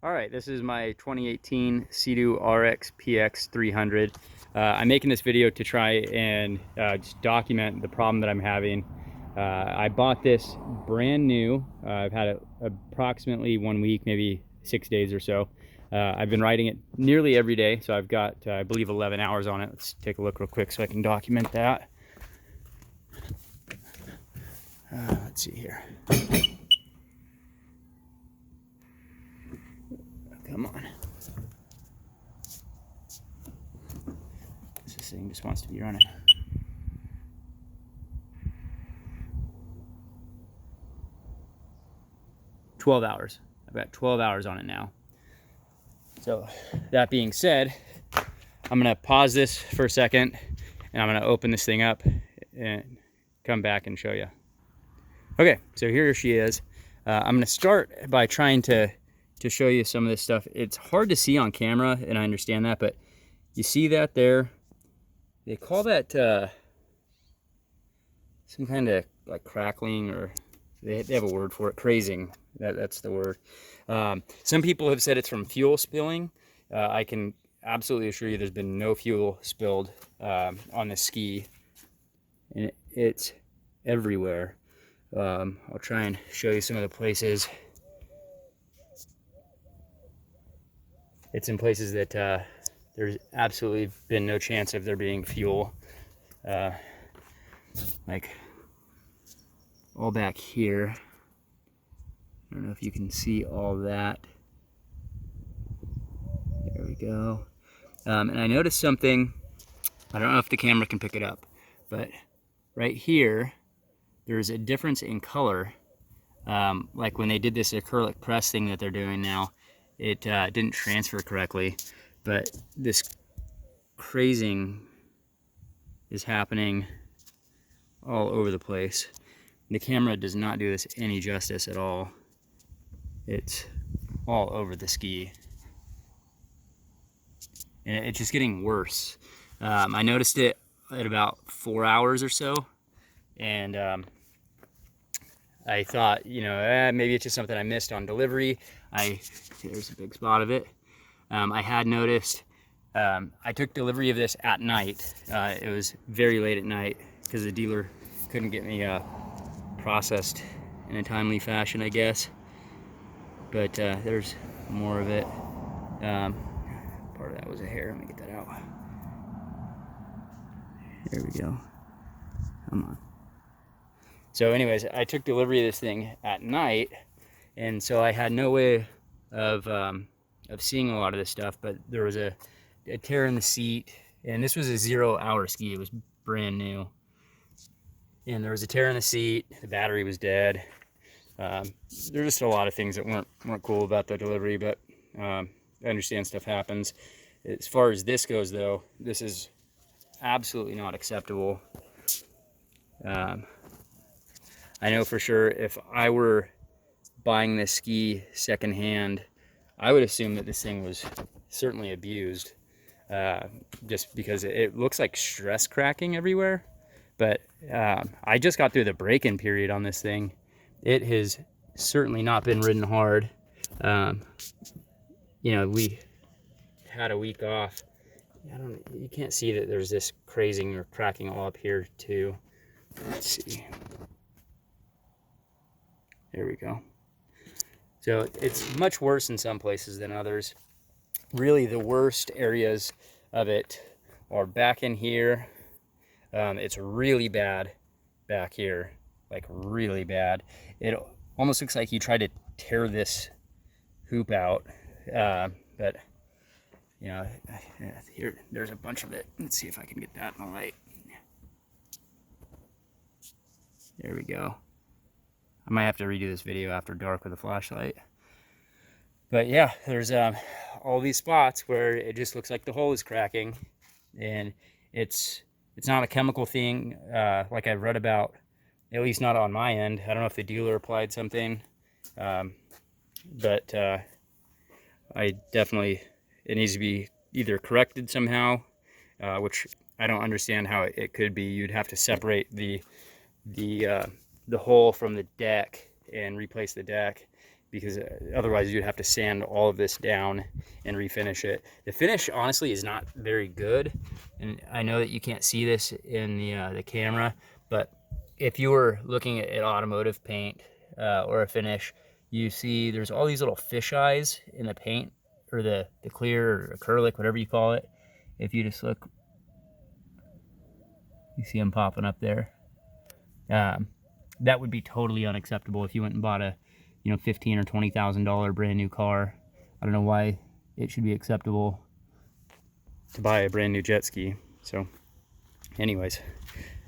All right, this is my 2018 Sea-Doo RXP-X 300. I'm making this video to try and just document the problem that I'm having. I bought this brand new. I've had it approximately 1 week, maybe 6 days or so. I've been riding it nearly every day, so I've got, I believe, 11 hours on it. Let's take a look real quick so I can document that. Let's see here. Come on. This thing just wants to be running. $12. I've got 12 hours on it now. So that being said, I'm gonna pause this for a second and I'm gonna open this thing up and come back and show you. Okay, so here she is. I'm gonna start by trying to show you some of this stuff. It's hard to see on camera, and I understand that, but you see that there? They call that some kind of like crackling, or they have a word for it, crazing. That's the word. Some people have said it's from fuel spilling. I can absolutely assure you there's been no fuel spilled on the ski, and it's everywhere. I'll try and show you some of the places. It's in places that there's absolutely been no chance of there being fuel. Like all back here. I don't know if you can see all that. There we go. And I noticed something. I don't know if the camera can pick it up, but right here, there's a difference in color. Like when they did this acrylic press thing that they're doing now, it didn't transfer correctly, but this crazing is happening all over the place. The camera does not do this any justice at all. It's all over the ski. And it's just getting worse. I noticed it at about 4 hours or so, and I thought, you know, maybe it's just something I missed on delivery. There's a big spot of it. I had noticed, I took delivery of this at night. It was very late at night because the dealer couldn't get me processed in a timely fashion, I guess. But there's more of it. Part of that was a hair. Let me get that out. There we go. Come on. So anyways, I took delivery of this thing at night, and so I had no way of seeing a lot of this stuff, but there was a tear in the seat, and this was a 0 hour ski. It was brand new. And there was a tear in the seat, the battery was dead. There's just a lot of things that weren't cool about the delivery, but I understand stuff happens. As far as this goes though, this is absolutely not acceptable. I know for sure if I were buying this ski secondhand, I would assume that this thing was certainly abused, just because it looks like stress cracking everywhere. But I just got through the break-in period on this thing. It has certainly not been ridden hard. You know, we had a week off. You can't see that there's this crazing or cracking all up here too. Let's see. There we go. So it's much worse in some places than others. Really, the worst areas of it are back in here. It's really bad back here, like really bad. It almost looks like you tried to tear this hoop out, but you know, there's a bunch of it. Let's see if I can get that in the light. There we go. I might have to redo this video after dark with a flashlight. But yeah, there's all these spots where it just looks like the hole is cracking, and it's not a chemical thing like I've read about, at least not on my end. I don't know if the dealer applied something, but I definitely, it needs to be either corrected somehow, which I don't understand how it could be. You'd have to separate the hole from the deck and replace the deck, because otherwise you'd have to sand all of this down and refinish it. The finish honestly is not very good, and I know that you can't see this in the camera, but if you were looking at automotive paint or a finish, you see there's all these little fish eyes in the paint, or the clear or acrylic, whatever you call it. If you just look, you see them popping up there. That would be totally unacceptable if you went and bought a, you know, $15,000 or $20,000 brand new car. I don't know why it should be acceptable to buy a brand new jet ski. So anyways,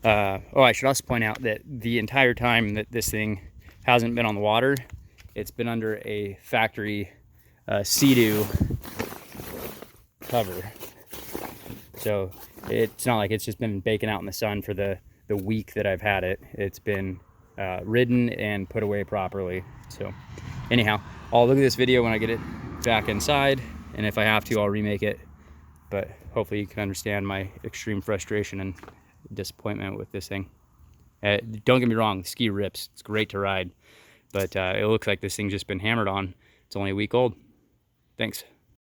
oh, I should also point out that the entire time that this thing hasn't been on the water, it's been under a factory Sea-Doo cover. So it's not like it's just been baking out in the sun for the week that I've had it. It's been ridden and put away properly. So anyhow, I'll look at this video when I get it back inside, and if I have to, I'll remake it. But hopefully you can understand my extreme frustration and disappointment with this thing. Don't get me wrong, the ski rips. It's great to ride, but it looks like this thing's just been hammered on. It's only a week old. Thanks.